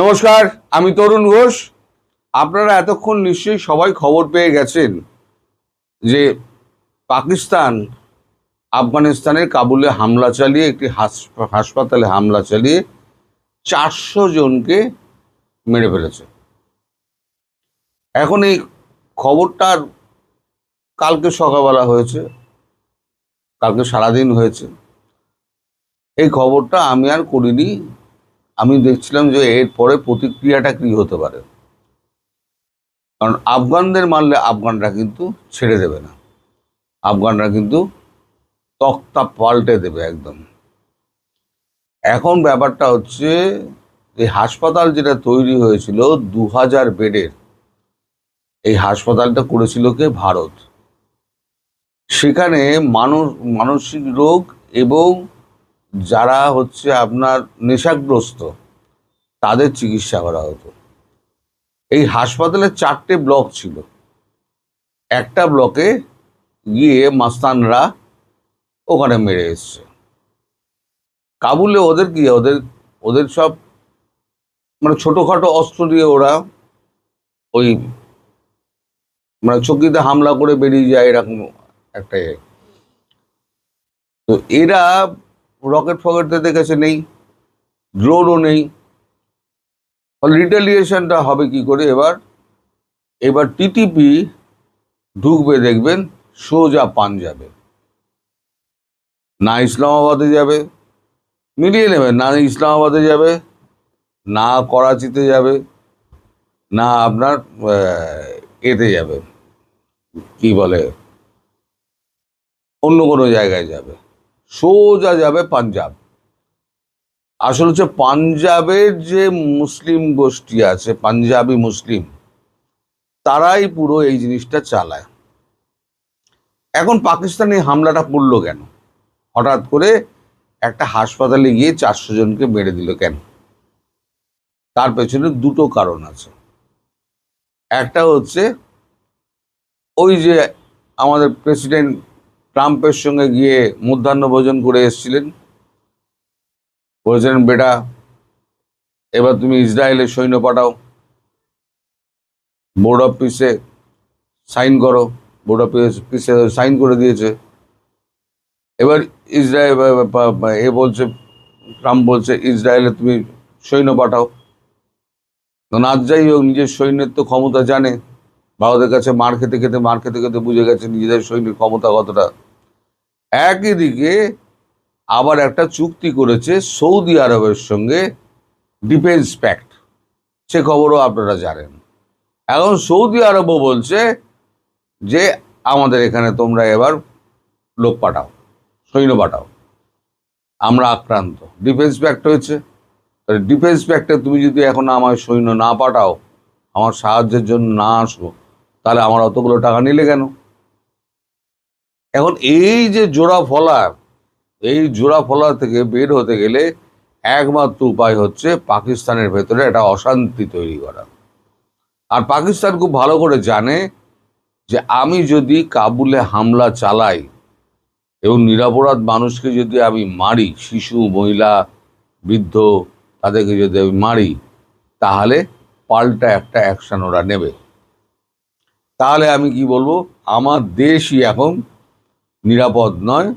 নমস্কার, আমি তরুণ ঘোষ। আপনারা এতক্ষণ নিশ্চয়ই সবাই খবর পেয়ে গেছেন যে পাকিস্তান আফগানিস্তানের কাবুলে হামলা চালিয়ে একটি হাসপাতালে হামলা চালিয়ে 400 জনকে মেরে ফেলেছে। এখন এই খবরটা কালকে সকালবেলা হয়েছে, কালকে সারাদিন হয়েছে। এই খবরটা আমি আর করিনি। আমি দেখছিলাম যে এরপরে প্রতিক্রিয়াটা কি হতে পারে, কারণ আফগানদের মারলে আফগানরা কিন্তু ছেড়ে দেবে না। আফগানরা কিন্তু তক্তা পাল্টে দেবে একদম। এখন ব্যাপারটা হচ্ছে, এই হাসপাতাল যেটা তৈরি হয়েছিল 2000 বেডের, এই হাসপাতালটা করেছিল কে? ভারত। সেখানে মানসিক রোগ এবং যারা হচ্ছে আপনার নেশাগ্রস্ত তাদের চিকিৎসা করা হতো। এই হাসপাতালে 4টে ব্লক ছিল। একটা ব্লকে গিয়ে মাস্তানরা ওখানে মেরে এসছে। কাবুলে ওদের কি, ওদের সব মানে ছোটখাটো অস্ত্র দিয়ে ওরা ওই মানে চকিতে হামলা করে বেরিয়ে যায়, এরকম একটা তো এরা রকেট ফকেটে দেখেছে নেই, ড্রোনও নেই। রিটেলিয়েশনটা হবে কি করে? এবার টিটিপি ঢুকবে, দেখবেন সোজা পাঞ্জাবে, না ইসলামাবাদে যাবে, মিলিয়ে নেবেন, না ইসলামাবাদে যাবে, না করাচিতে যাবে, না আপনার এতে যাবে, কি বলে, অন্য কোনো জায়গায় যাবে, সোজা যাবে পাঞ্জাব। আসলে হচ্ছে পাঞ্জাবের যে মুসলিম গোষ্ঠী আছে, পাঞ্জাবি মুসলিম, তারাই পুরো এই জিনিসটা চালায়। এখন পাকিস্তানি হামলাটা পড়লো কেন? হঠাৎ করে একটা হাসপাতালে গিয়ে 400 জনকে মেরে দিল কেন? তার পেছনে দুটো কারণ আছে। একটা হচ্ছে ওই যে আমাদের প্রেসিডেন্ট ট্রাম্পের সঙ্গে গিয়ে মধ্যাহ্ন ভোজন করে এসেছিলেন, বলেছিলেন বেটা এবার তুমি ইসরায়েলের সৈন্য পাঠাও, বোর্ড অফ পিসে সাইন করো। বোর্ড অফ পিসে সাইন করে দিয়েছে। এবার ইসরায়েল বলছে, ট্রাম্প বলছে ইসরায়েলে তুমি সৈন্য পাঠাও। নাচ যাই হোক, নিজের সৈন্যের তো ক্ষমতা জানে। ভারতের কাছে মার খেতে খেতে বুঝে গেছে নিজেদের সৈন্যের ক্ষমতা কতটা। একই দিকে আবার একটা চুক্তি করেছে সৌদি আরবের সঙ্গে, ডিফেন্স প্যাক্ট, সে খবরও আপনারা জানেন। এখন সৌদি আরবও বলছে যে আমাদের এখানে তোমরা এবার লোক পাঠাও, সৈন্য পাঠাও, আমরা আক্রান্ত। ডিফেন্স প্যাক্ট হয়েছে। ডিফেন্স প্যাক্টে তুমি যদি এখন আমার সৈন্য না পাঠাও, আমার সাহায্যের জন্য না আসো, তাহলে আমার অতগুলো টাকা নিলে কেন? এখন এই যে জোড়া ফলা থেকে বের হতে গেলে একমাত্র উপায় হচ্ছে পাকিস্তানের ভেতরে একটা অশান্তি তৈরি করা। আর পাকিস্তান খুব ভালো করে জানে যে আমি যদি কাবুলে হামলা চালাই এবং নিরপরাধ মানুষকে যদি আমি মারি, শিশু, মহিলা, বৃদ্ধ, তাদেরকে যদি আমি মারি, তাহলে পাল্টা একটা অ্যাকশন ওরা নেবে। তাহলে আমি কি বলবো? আমার দেশই এখন নিরাপদ নয়,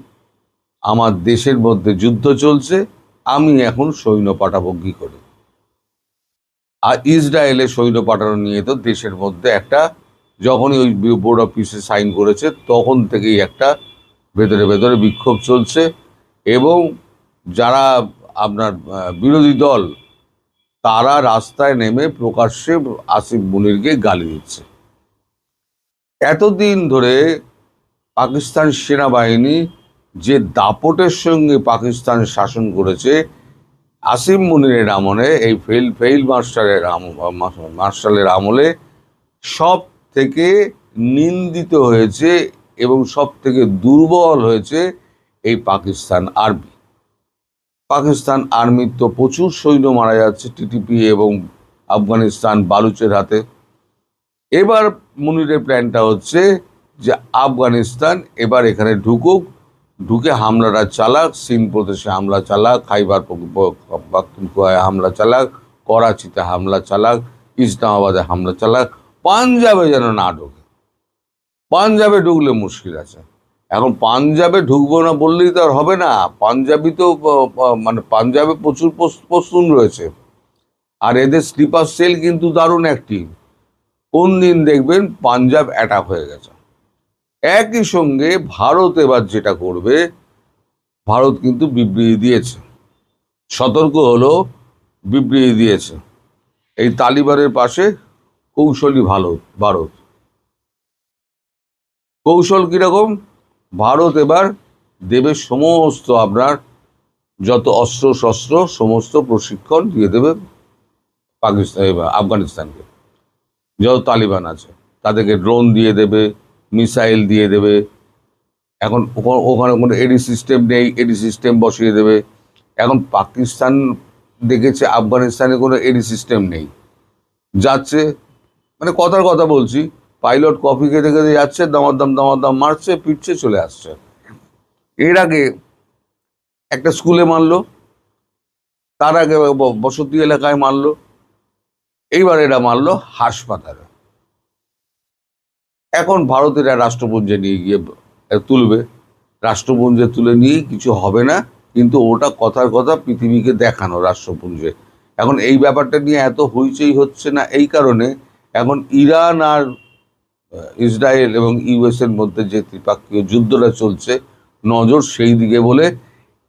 আমার দেশের মধ্যে যুদ্ধ চলছে, আমি এখন সৈন্য পাঠাবো কি করে? আর ইসরায়েলে সৈন্য পাঠানো নিয়ে তো দেশের মধ্যে একটা, যখনই ওই বোর্ড অফ পিসে সাইন করেছে তখন থেকেই একটা ভেতরে ভেতরে বিক্ষোভ চলছে। এবং যারা আপনার বিরোধী দল, তারা রাস্তায় নেমে প্রকাশ্যে আসিফ মুনিরকে গালি দিচ্ছে। এতদিন ধরে পাকিস্তান সেনাবাহিনী যে দাপটের সঙ্গে পাকিস্তান শাসন করেছে, আসিফ মুনিরের আমলে, এই ফেইল মার্শালের আমলে সব থেকে নিন্দিত হয়েছে এবং সব থেকে দুর্বল হয়েছে এই পাকিস্তান আর্মি। পাকিস্তান আর্মির তো প্রচুর সৈন্য মারা যাচ্ছে টিটিপি এবং আফগানিস্তান বালুচের হাতে। এবার মুনিরের প্ল্যানটা হচ্ছে যে আফগানিস্তান এবার এখানে ঢুকে হামলাটা চালাক, সিন্ধ প্রদেশে হামলা চালাক, খাইবার পাখতুনখোয়ায় হামলা চালাক, করাচিতে হামলা চালাক, ইসলামাবাদে হামলা চালাক, পাঞ্জাবে যেন না ঢোকে। পাঞ্জাবে ঢুকলে মুশকিল আছে। এখন পাঞ্জাবে ঢুকবো না বললেই তো আর হবে না। পাঞ্জাবি তো মানে পাঞ্জাবে প্রচুর পশতুন রয়েছে, আর এদের স্লিপার সেল কিন্তু দারুণ অ্যাক্টিভ। কোন দিন দেখবেন পাঞ্জাব অ্যাটাক হয়ে গেছে। একই সঙ্গে ভারত এবার যেটা করবে, ভারত কিন্তু বিবৃতি দিয়েছে, সতর্ক হলো, বিবৃতি দিয়েছে। এই তালিবানের পাশে কৌশলী ভারত। কৌশল কিরকম? ভারত এবার দেবে সমস্ত আপনার যত অস্ত্র শস্ত্র, সমস্ত প্রশিক্ষণ দিয়ে দেবে পাকিস্তান, আফগানিস্তানকে। যত তালিবান আছে তাদেরকে ড্রোন দিয়ে দেবে, মিসাইল দিয়ে দেবে। এখন ওখানে কোনো এডি সিস্টেম নেই, এডি সিস্টেম বসিয়ে দেবে। এখন পাকিস্তান দেখেছে আফগানিস্তানে কোনো এডি সিস্টেম নেই, যাচ্ছে, মানে কথার কথা বলছি, পাইলট কফি খেতে খেতে যাচ্ছে, দামাদাম মারছে, পিটছে, চলে আসছে। এর আগে একটা স্কুলে মারলো, তার আগে বসতি এলাকায় মারলো, এইবার এরা মারলো হাসপাতালে। এখন ভারতের রাষ্ট্রপুঞ্জে নিয়ে গিয়ে তুলবে, রাষ্ট্রপুঞ্জে তুলে নিয়ে কিছু হবে না, কিন্তু ওটা কথার কথা পৃথিবীকে দেখানো রাষ্ট্রপুঞ্জে। এখন এই ব্যাপারটা নিয়ে এত হইচই হচ্ছে না, এই কারণে এখন ইরান আর ইসরায়েল এবং ইউএস এর মধ্যে যে ত্রিপাক্ষীয় যুদ্ধটা চলছে, নজর সেই দিকে বলে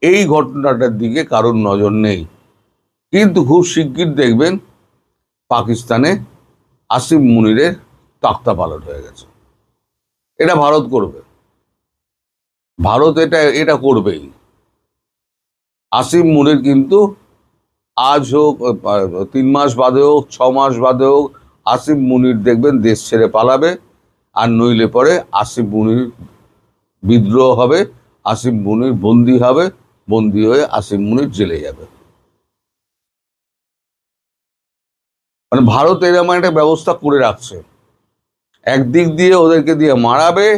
এই ঘটনাটার দিকে কারোর নজর নেই। কিন্তু খুব শিগগির দেখবেন পাকিস্তানে আসিম মুনিরের তক্তা পালট হয়ে গেছে। এটা ভারত করবে, ভারত এটা করবেই। আসিম মুনির কিন্তু আজ হোক, 3 মাস বাদে হোক, 6 মাস বাদে হোক, আসিম মুনির দেখবেন দেশ ছেড়ে পালাবে। আর নইলে পরে আসিম মুনির বিদ্রোহ হবে, আসিম মুনির বন্দী হবে, বন্দী হয়ে আসিম মুনির জেলে যাবে। মানে ভারত এরকম একটা ব্যবস্থা করে রাখছে, একদিক দিয়ে ওদেরকে দিয়ে মারাবে,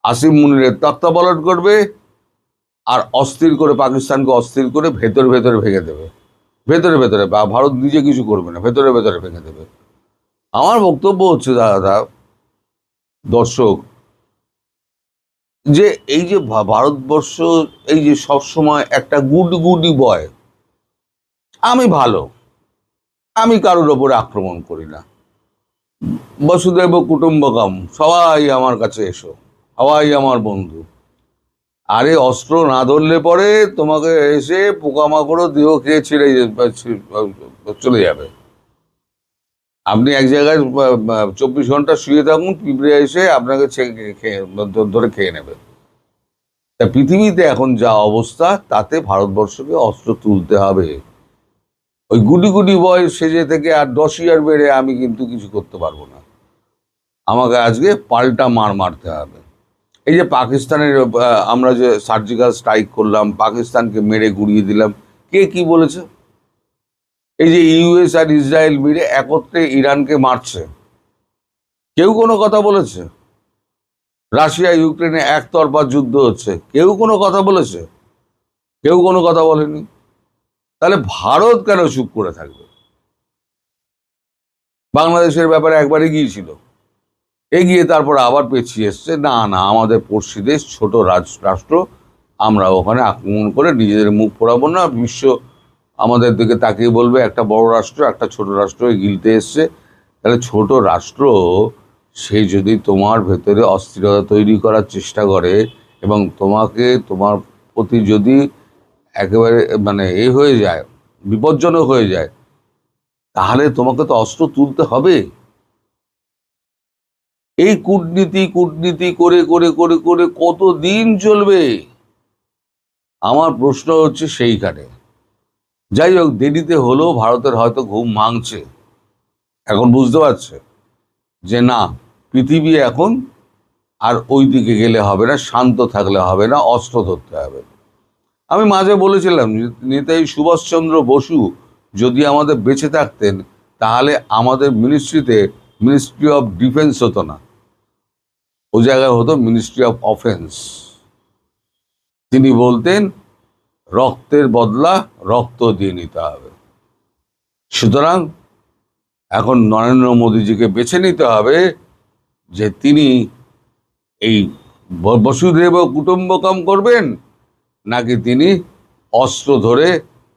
আসিম মুনিরের তক্তা পালট করবে, আর অস্থির করে পাকিস্তানকে অস্থির করে ভেতরে ভেঙে দেবে। ভেতরে ভারত নিজে কিছু করবে না, ভেতরে ভেঙে দেবে। আমার বক্তব্য হচ্ছে দাদা, দর্শক, যে এই যে ভারতবর্ষ, এই যে সবসময় একটা গুডি বয়, আমি ভালো, আমি কারোর ওপরে আক্রমণ করি না, বসুদেব কুটুম্বকম, সবাই আমার কাছে এসো, সবাই আমার বন্ধু। আরে অস্ত্র না ধরলে পরে তোমাকে এসে পোকামাকড়ও দেহ খেয়ে ছিঁড়ে চলে যাবে। আপনি এক জায়গায় 24 ঘন্টা শুয়ে থাকুন, পিঁপড়ে এসে আপনাকে ধরে খেয়ে নেবে। তা পৃথিবীতে এখন যা অবস্থা, তাতে ভারতবর্ষকে অস্ত্র তুলতে হবে। ওই গুডি বয় সেজে থেকে আর 10 ইয়ার বেড়ে আমি কিন্তু কিছু করতে পারবো না, আমাকে আজকে পাল্টা মারতে হবে। এই যে পাকিস্তানের আমরা যে সার্জিক্যাল স্ট্রাইক করলাম, পাকিস্তানকে মেরে গুড়িয়ে দিলাম, কে কি বলেছে? এই যে ইউএস আর ইসরায়েল মিলে একত্রে ইরানকে মারছে, কেউ কোনো কথা বলেছে? রাশিয়া ইউক্রেনে একতরফা যুদ্ধ হচ্ছে, কেউ কোনো কথা বলেছে? কেউ কোনো কথা বলেনি। তাহলে ভারত কেন চুপ করে থাকবে? বাংলাদেশের ব্যাপারে একবার এগিয়েছিল, এগিয়ে তারপর আবার পেছিয়ে এসছে, না আমাদের পড়শি দেশ, ছোট রাষ্ট্র, আমরা ওখানে আক্রমণ করে নিজেদের মুখ পোড়াবো না, বিশ্ব আমাদের দিকে তাকিয়ে বলবে একটা বড় রাষ্ট্র একটা ছোট রাষ্ট্র গিলতে এসছে। তাহলে ছোট রাষ্ট্র সে যদি তোমার ভেতরে অস্থিরতা তৈরি করার চেষ্টা করে এবং তোমাকে, তোমার প্রতি যদি একেবারে মানে হয়ে যায়, বিপজ্জনক হয়ে যায়, তাহলে তোমাকে তো অস্ত্র তুলতে হবে। এই কূটনীতি করে করে করে করে কত দিন চলবে? আমার প্রশ্ন হচ্ছে সেইখানে। যাই হোক, দেরিতে হলেও ভারতের হয়তো ঘুম ভাঙছে, এখন বুঝতে পারছে যে না, পৃথিবী এখন আর ওই দিকে গেলে হবে না, শান্ত থাকলে হবে না, অস্ত্র ধরতে হবে। আমি মাঝে বলেছিলাম, নেতাজি সুভাষচন্দ্র বসু যদি আমাদের বেঁচে থাকতেন, তাহলে আমাদের মিনিস্ট্রি অফ ডিফেন্স হতো না, ও জায়গায় হতো মিনিস্ট্রি অফ অফেন্স। তিনি বলতেন রক্তের বদলা রক্ত দিয়ে নিতে হবে। সুতরাং এখন নরেন্দ্র মোদীজিকে বেছে নিতে হবে যে তিনি এই বসুধৈব কুটুম্বকম করবেন, নাকি তিনি অস্ত্র ধরে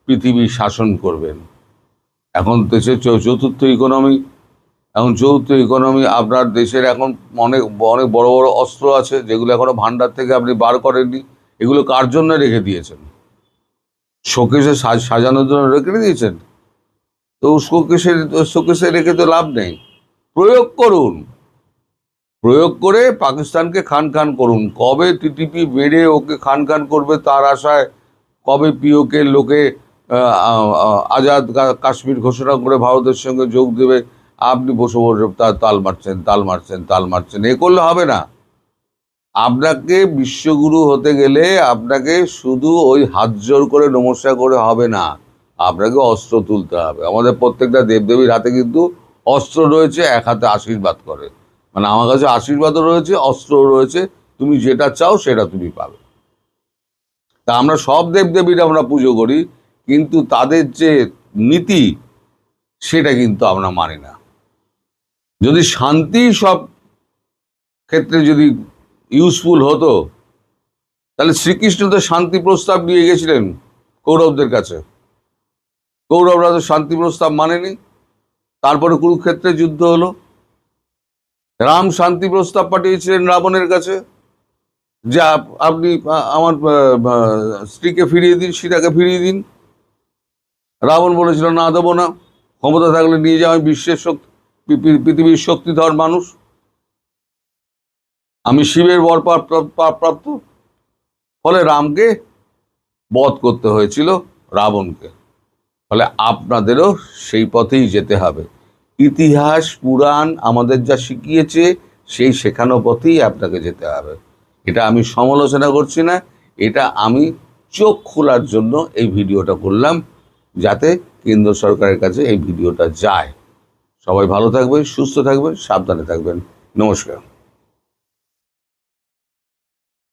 পৃথিবী শাসন করবেন। এখন দেশের চতুর্থ ইকোনমি, এখন চতুর্থ ইকোনমি, আপনার দেশের এখন অনেক অনেক বড় বড় অস্ত্র আছে যেগুলো এখনো ভান্ডার থেকে আপনি বার করেননি। এগুলো কার জন্য রেখে দিয়েছেন? শোকেসে সাজানোর জন্য রেখে দিয়েছেন? তো শোকেসে রেখে তো লাভ নেই। প্রয়োগ করুন, প্রয়োগ করে পাকিস্তানকে খান খান করুন। কবে টিটিপি বেড়ে ওকে খান খান করবে তার আশায়, কবে পিওকে লোকে আজাদ কাশ্মীর ঘোষণা করে ভারতের সঙ্গে যোগ দেবে, আপনি বসে বসে তাল মারছেন। এ করলে হবে না। আপনাকে বিশ্বগুরু হতে গেলে আপনাকে শুধু ওই হাত জোর করে নমস্কার করে হবে না, আপনাকে অস্ত্র তুলতে হবে। আমাদের প্রত্যেকটা দেবদেবীর হাতে কিন্তু অস্ত্র রয়েছে, এক হাতে আশীর্বাদ করে। মানে আমার কাছে আশীর্বাদও রয়েছে, অস্ত্রও রয়েছে। তুমি যেটা চাও সেটা তুমি পাবে। তা আমরা সব দেবদেবীর আমরা পুজো করি, কিন্তু তাদের যে নীতি সেটা কিন্তু আমরা মানি না। যদি শান্তি সব ক্ষেত্রে যদি ইউজফুল হতো, তাহলে শ্রীকৃষ্ণ তো শান্তি প্রস্তাব নিয়ে গেছিলেন কৌরবদের কাছে। কৌরবরা তো শান্তি প্রস্তাব মানেনি, তারপরে কুরুক্ষেত্রে যুদ্ধ হলো। রাম শান্তি প্রস্তাব পাঠিয়েছিলেন রাবণের কাছে, যে আপনি আমার স্ত্রীকে ফিরিয়ে দিন, সীতাকে ফিরিয়ে দিন। রাবণ বলেছিল না, দেবো না, ক্ষমতা থাকলে নিয়ে যাও, আমি বিশ্বের পৃথিবীর শক্তিধর মানুষ, আমি শিবের বর প্রাপ্ত। ফলে রামকে বধ করতে হয়েছিল রাবণকে। ফলে আপনাদেরও সেই পথেই যেতে হবে। ইতিহাস পুরাণ আমাদের যা শিখিয়েছে সেই শেখানো পথেই আপনাকে যেতে হবে। এটা আমি সমালোচনা করছি না, এটা আমি চোখ খোলার জন্য এই ভিডিওটা করলাম, যাতে কেন্দ্র সরকারের কাছে এই ভিডিওটা যায়। সবাই ভালো থাকবেন, সুস্থ থাকবেন, সাবধানে থাকবেন। নমস্কার।